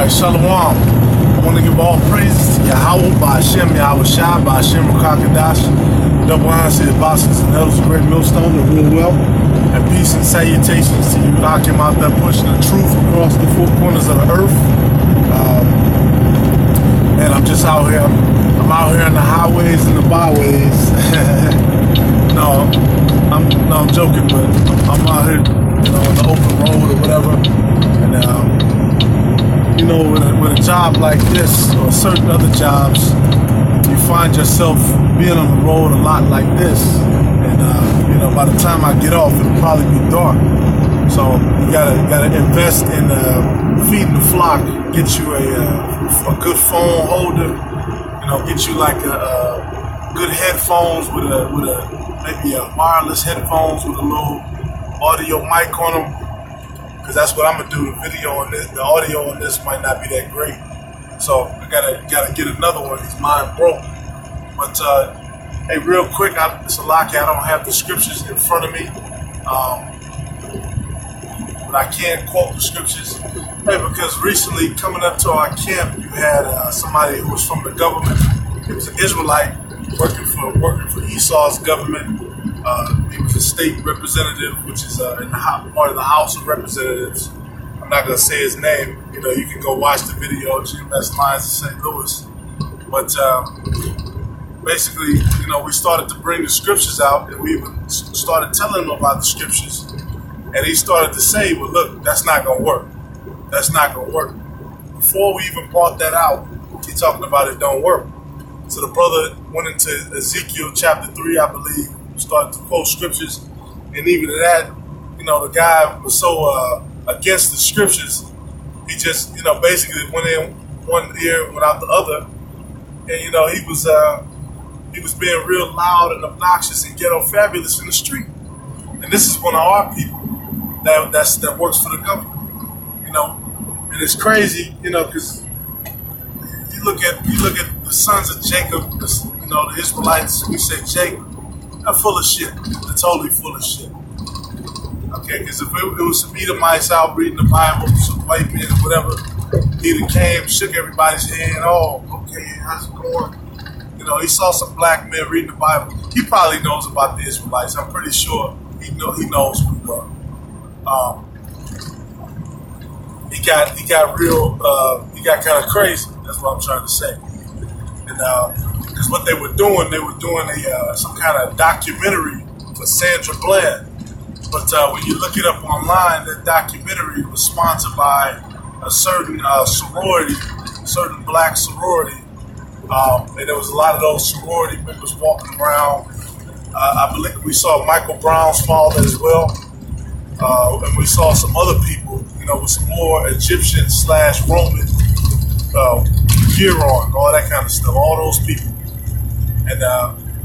Alright, Shalom. I want to give all praises to Yahweh, Ba'Shem, Yahweh Shai, Ba'Shem, Rakakadash, double honors to the apostles and elders of Great Millstone that rule well, and peace and salutations to you knocking out there pushing the truth across the four corners of the earth. And I'm just out here, I'm out here in the highways and the byways. I'm joking, but I'm out here, on the open road or whatever, and with a job like this or certain other jobs, you find yourself being on the road a lot like this, and by the time I get off, it'll probably be dark. So you gotta invest in feeding the flock. Get you a good phone holder. Get you like a good headphones with maybe a wireless headphones with a little audio mic on them. Because that's what I'm gonna do. The audio on this might not be that great, so I gotta get another one. Because mine broke. But hey, real quick, it's a lucky I don't have the scriptures in front of me, but I can quote the scriptures. Hey, because recently coming up to our camp, you had somebody who was from the government. He was an Israelite working for Esau's government. He was a state representative, which is in the part of the House of Representatives. I'm not going to say his name. You can go watch the video, GMS Lines of St. Louis. But basically, we started to bring the scriptures out, and we even started telling him about the scriptures. And he started to say, well, look, that's not going to work. That's not going to work. Before we even brought that out, he talking about it don't work. So the brother went into Ezekiel chapter 3, I believe, started to quote scriptures, and even that, the guy was so against the scriptures, he just, basically went in one ear without the other, and he was being real loud and obnoxious and ghetto fabulous in the street. And this is one of our people that works for the government, and it's crazy, because you look at the sons of Jacob, the Israelites. We say Jacob. They're full of shit. They're totally full of shit. Okay, because if it was some Edomites out reading the Bible, some white men or whatever, he came, shook everybody's hand. Oh, okay, how's it going? He saw some black men reading the Bible. He probably knows about the Israelites. I'm pretty sure he knows who we were. He got kind of crazy. That's what I'm trying to say. And because what they were doing some kind of documentary for Sandra Bland. But when you look it up online, that documentary was sponsored by a certain sorority, certain black sorority. And there was a lot of those sorority members walking around. I believe we saw Michael Brown's father as well. And we saw some other people, with some more Egyptian / Roman gear on, all that kind of stuff, all those people. And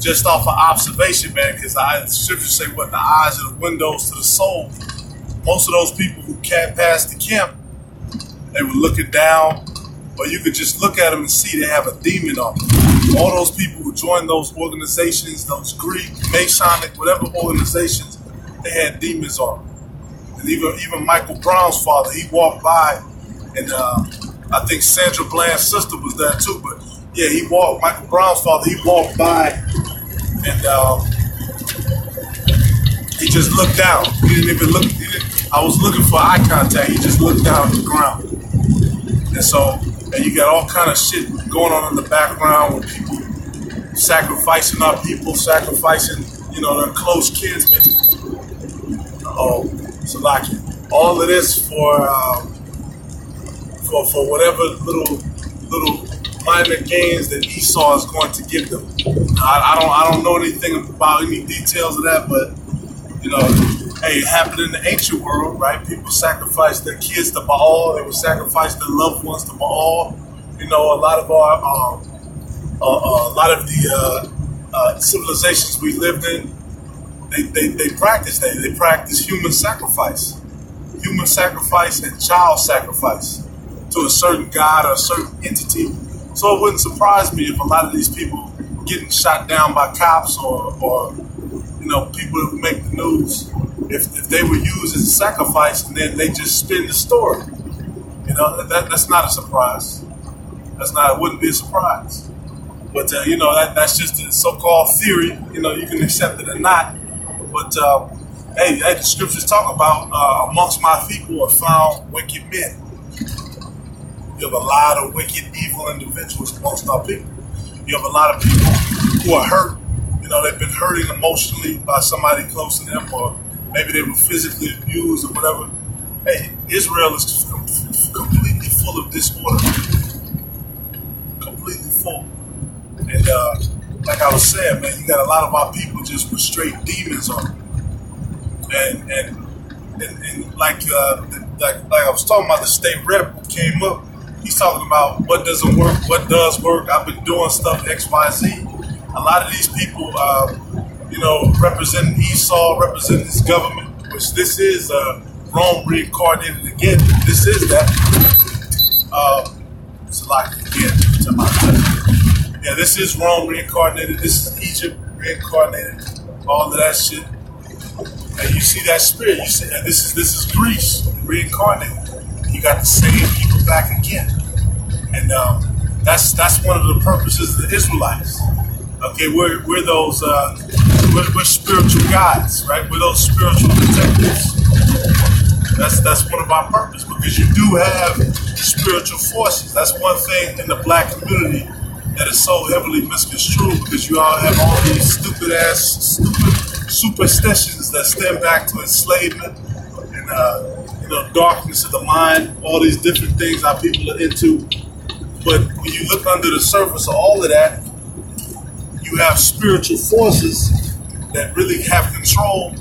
just off of observation, man, because the scriptures say what the eyes are the windows to the soul. Most of those people who passed the camp, they were looking down, or you could just look at them and see they have a demon on them. All those people who joined those organizations, those Greek, Masonic, whatever organizations, they had demons on them. And even Michael Brown's father, he walked by, and I think Sandra Bland's sister was there too, but yeah, Michael Brown's father, he walked by, and he just looked down. He didn't even look, I was looking for eye contact, he just looked down at the ground. And so, you got all kind of shit going on in the background with people sacrificing our people, sacrificing, their close kinsmen. Salaki. All of this for whatever little minor gains that Esau is going to give them. I don't know anything about any details of that, but hey, it happened in the ancient world, right? People sacrificed their kids to Baal. They would sacrifice their loved ones to Baal. A lot of the civilizations we lived in, they practice that. They practice human sacrifice and child sacrifice to a certain god or a certain entity. So it wouldn't surprise me if a lot of these people getting shot down by cops or people who make the news, if they were used as a sacrifice, and then they just spin the story. That's not a surprise. It wouldn't be a surprise. But that's just a so-called theory. You can accept it or not. But hey, the scriptures talk about amongst my people are found wicked men. You have a lot of wicked, evil individuals amongst our people. You have a lot of people who are hurt. They've been hurting emotionally by somebody close to them, or maybe they were physically abused or whatever. Hey, Israel is completely full of disorder. Completely full. And like I was saying, man, you got a lot of our people just with straight demons on them. And like I was talking about, the state rep who came up, he's talking about what doesn't work, what does work. I've been doing stuff X, Y, Z. A lot of these people, representing Esau, representing this government, which this is Rome reincarnated again. This is that. It's a lot again. Yeah, this is Rome reincarnated. This is Egypt reincarnated. All of that shit. And you see that spirit. You see that this is Greece reincarnated. You got the same people back again. And that's one of the purposes of the Israelites. Okay, we're those we're spiritual guides, right? We're those spiritual protectors. That's one of our purposes, because you do have spiritual forces. That's one thing in the black community that is so heavily misconstrued, because you all have all these stupid superstitions that stem back to enslavement and darkness of the mind, all these different things our people are into. But when you look under the surface of all of that, you have spiritual forces that really have control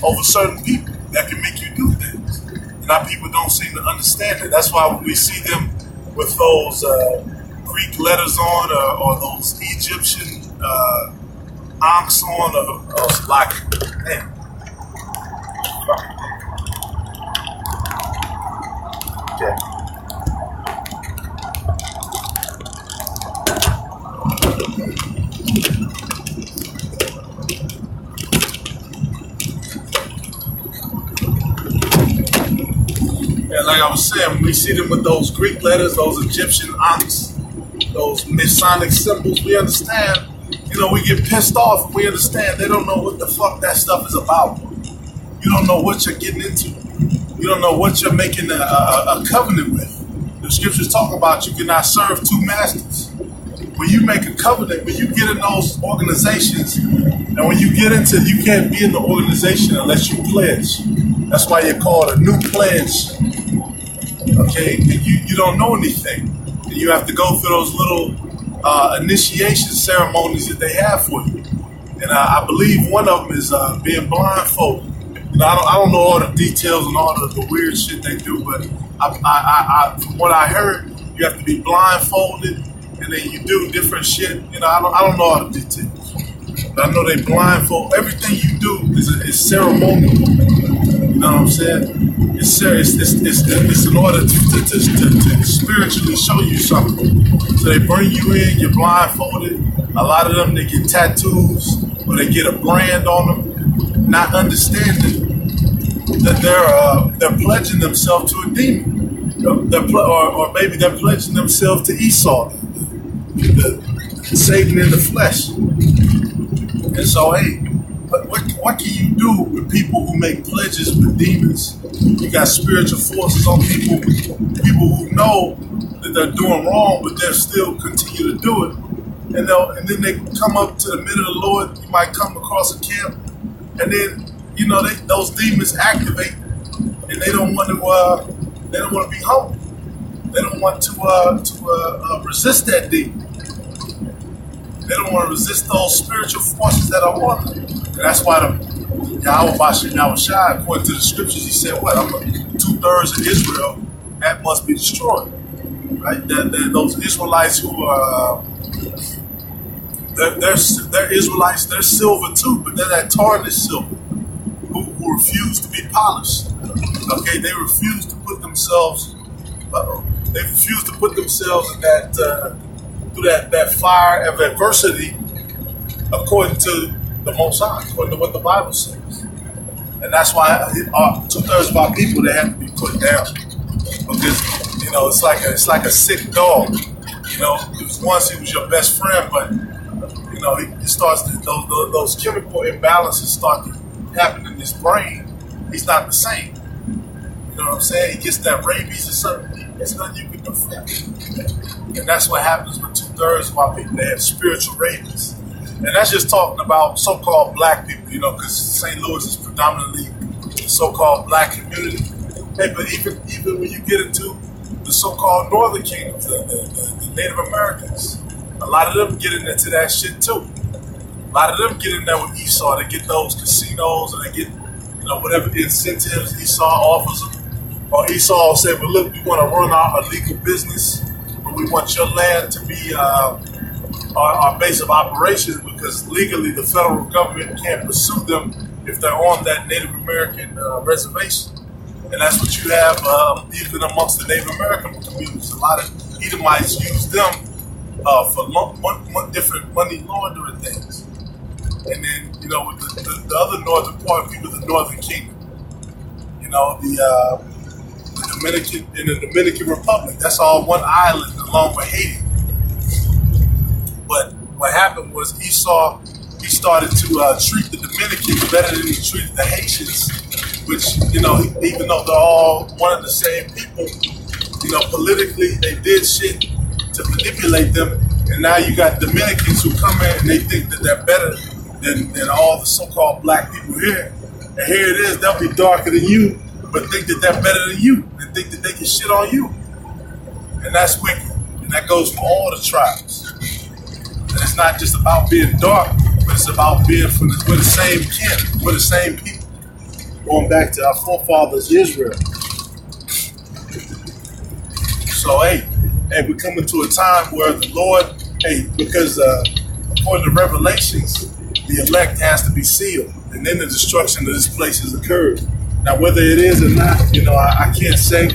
over certain people that can make you do things. And our people don't seem to understand it. That's why when we see them with those Greek letters on, or those Egyptian ankhs on, or like, man. Okay. And like I was saying, when we see them with those Greek letters, those Egyptian ankhs, those Masonic symbols, we understand, we get pissed off, and we understand they don't know what the fuck that stuff is about. You don't know what you're getting into. You don't know what you're making a covenant with. The scriptures talk about you cannot serve two masters. When you make a covenant, when you get in those organizations, and when you get into, you can't be in the organization unless you pledge. That's why you're called a new pledge. Okay, and you don't know anything. And you have to go through those little initiation ceremonies that they have for you. And I believe one of them is being blindfolded. I don't know all the details and all the weird shit they do, but I from what I heard, you have to be blindfolded, and then you do different shit. I don't know all the details, but I know they blindfold. Everything you do is ceremonial. You know what I'm saying? It's serious. It's in order to spiritually show you something. So they bring you in, you're blindfolded. A lot of them, they get tattoos, or they get a brand on them, not understanding that they're pledging themselves to a demon, or maybe they're pledging themselves to Esau, the Satan in the flesh. And so, hey, what can you do with people who make pledges with demons? You got spiritual forces on people who know that they're doing wrong, but they'll still continue to do it. And then they come up to the minute of the Lord. You might come across a camp, and then those demons activate, and they don't want to be humble. They don't want to resist that demon. They don't want to resist those spiritual forces that are on them. And that's why Yahweh Shai, according to the scriptures, he said, what? 2/3 of Israel, that must be destroyed. Right? Those Israelites who are, they're Israelites, they're silver too, but they're that tarnished silver who refuse to be polished. Okay, they refuse to put themselves, they refuse to put themselves in that, through that fire of adversity, according to the Most High, according to what the Bible says. And that's why 2/3 of our people, they have to be put down. Because It's like a sick dog. It was once he was your best friend, but he starts to, those chemical imbalances start to happen in his brain. He's not the same. You know what I'm saying? He gets that rabies or something. It's nothing you can do. And that's what happens with 2/3 of our people. They have spiritual rabies. And that's just talking about so-called black people, because St. Louis is predominantly the so-called black community. Hey, but even when you get into the so-called Northern Kingdoms, the Native Americans, a lot of them get into that shit too. A lot of them get in there with Esau. They get those casinos and they get, whatever incentives Esau offers them. Or Esau will say, well, look, we want to run our illegal business, but we want your land to be our base of operations, because legally the federal government can't pursue them if they're on that Native American reservation. And that's what you have even amongst the Native American communities. A lot of Edomites use them for different money laundering things. And then, with the other northern part, people of the Northern Kingdom, the Dominican, in the Dominican Republic, that's all one island along with Haiti. But what happened was Esau, he started to treat the Dominicans better than he treated the Haitians, which, even though they're all one of the same people, politically they did shit to manipulate them. And now you got Dominicans who come in and they think that they're better than all the so-called black people here. And here it is, they'll be darker than you, but think that they're better than you and think that they can shit on you. And that's wicked. And that goes for all the tribes. And it's not just about being dark, but it's about being we're the same kin, we're the same people. Going back to our forefathers, Israel. So, hey, we're coming to a time where the Lord, because according to Revelations, the elect has to be sealed, and then the destruction of this place has occurred. Now, whether it is or not, I can't say.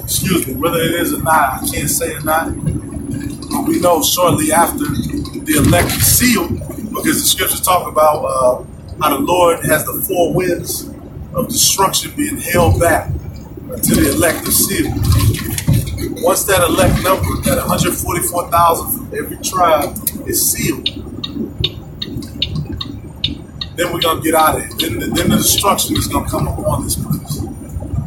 Excuse me, whether it is or not, I can't say or not. But we know shortly after the elect is sealed, because the scriptures talk about how the Lord has the four winds of destruction being held back until the elect is sealed. Once that elect number, that 144,000 from every tribe, is sealed, then we're going to get out of it. Then the destruction is going to come upon this place.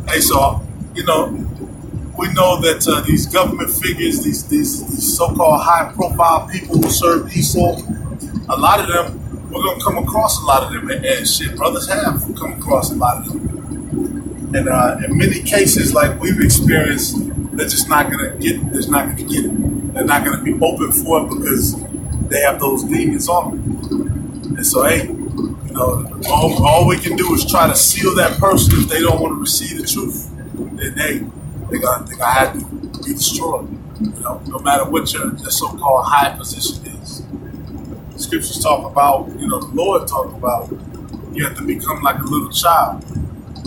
Hey, so, we know that these government figures, these so-called high-profile people who serve Esau, a lot of them, we're going to come across a lot of them. And shit, brothers have come across a lot of them. And in many cases, like we've experienced, they're just not going to get it. They're not going to be open for it because they have those demons on them. And so, hey, all we can do is try to seal that person if they don't want to receive the truth. Then they're gonna have to be destroyed. No matter what your so-called high position is. The scriptures talk about, the Lord talk about you have to become like a little child.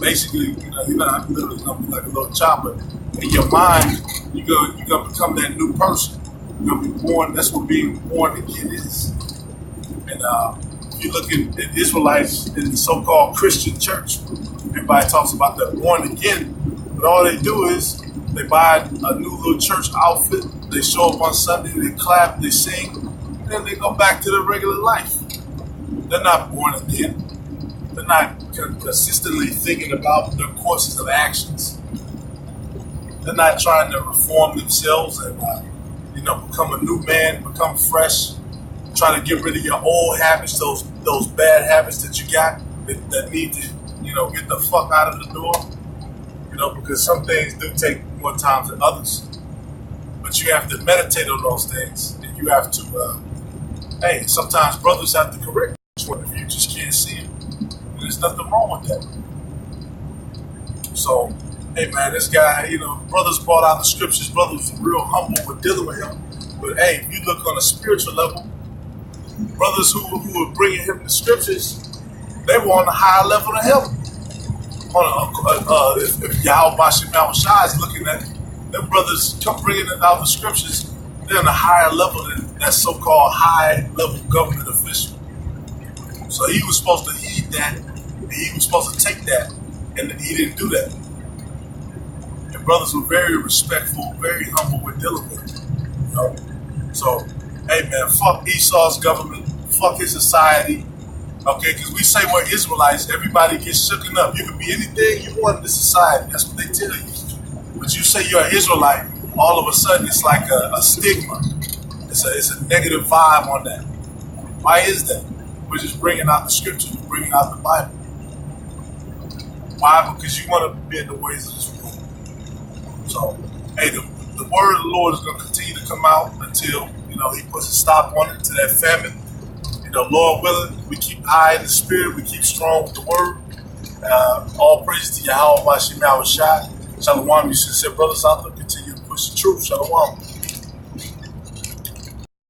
Basically, you're not literally gonna be like a little child, but in your mind, you're gonna become that new person. You're gonna be born. That's what being born again is. And you look at Israelites in the so-called Christian church, everybody talks about they're born again, but all they do is they buy a new little church outfit, they show up on Sunday, they clap, they sing, and then they go back to their regular life. They're not born again. They're not consistently thinking about their courses of actions. They're not trying to reform themselves and become a new man, become fresh. Try to get rid of your old habits, those bad habits that you got that need to, get the fuck out of the door. Because some things do take more time than others. But you have to meditate on those things. And you have to, sometimes brothers have to correct you if you just can't see it. And there's nothing wrong with that. So, hey man, this guy, brothers brought out the scriptures. Brothers were real humble with dealing with him. But hey, if you look on a spiritual level, brothers who were bringing him the scriptures, they were on a higher level than him. If Yahweh Bashim Yahushua is looking at them brothers come bringing out the scriptures, they're on a higher level than that so-called high-level government official. So he was supposed to heed that And he was supposed to take that, and he didn't do that. And brothers were very respectful, very humble with dealing with it. You know? So, hey man, fuck Esau's government, fuck his society. Okay, because we say we're Israelites, everybody gets shooken up. You can be anything you want in this society. That's what they tell you. But you say you're an Israelite, all of a sudden it's like a stigma. It's a negative vibe on that. Why is that? We're just bringing out the scriptures, we're bringing out the Bible. Why? Because you want to bend the ways of this world. So, hey, the word of the Lord is going to continue to come out until, he puts a stop on it, to that famine. Lord willing, we keep high in the spirit, we keep strong with the word. All praise to Yahweh, Hashem, Yahweh Shai. Shalom, you should say, brothers out there, continue to push the truth. Shalom.